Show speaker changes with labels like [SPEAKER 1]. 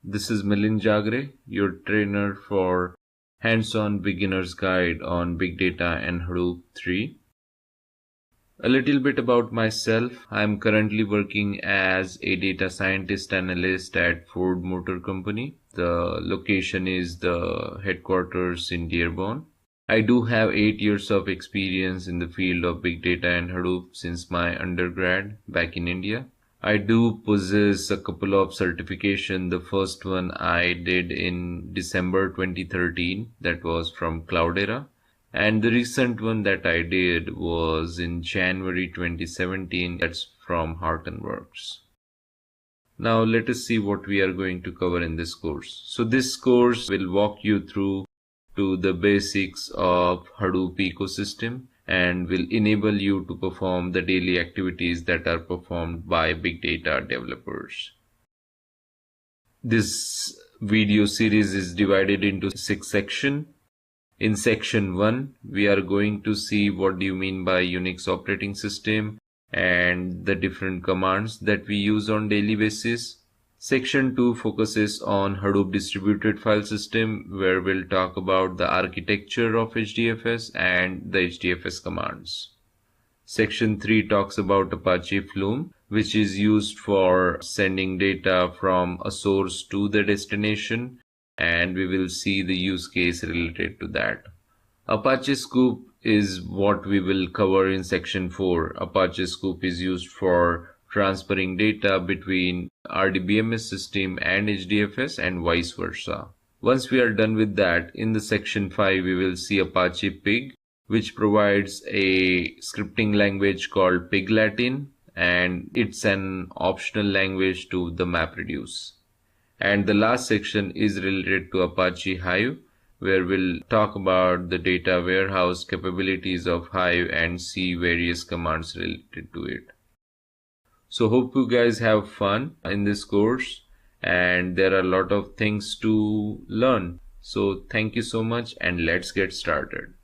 [SPEAKER 1] This is Milind Jagre, your trainer for Hands-on Beginner's Guide on Big Data and Hadoop 3. A little bit about myself. I'm currently working as a data scientist analyst at Ford Motor Company. The location is the headquarters in Dearborn. I do have 8 years of experience in the field of big data and Hadoop since my undergrad back in India. I do possess a couple of certifications. The first one I did in December 2013, that was from Cloudera. And the recent one that I did was in January 2017, that's from Hortonworks. Now let us see what we are going to cover in this course. So this course will walk you through to the basics of Hadoop ecosystem and will enable you to perform the daily activities that are performed by big data developers. This video series is divided into 6 sections. In section 1, we are going to see what do you mean by Unix operating system and the different commands that we use on daily basis. Section 2 focuses on Hadoop distributed file system, where we'll talk about the architecture of HDFS and the HDFS commands. Section 3 talks about Apache Flume, which is used for sending data from a source to the destination, and we will see the use case related to that. Apache Scoop is what we will cover in section 4. Apache Scoop is used for transferring data between RDBMS system and HDFS and vice versa. Once we are done with that, in the section 5 we will see Apache Pig, which provides a scripting language called Pig Latin, and it's an optional language to the MapReduce. And the last section is related to Apache Hive, where we'll talk about the data warehouse capabilities of Hive and see various commands related to it. So hope you guys have fun in this course, and there are a lot of things to learn. So thank you so much, and let's get started.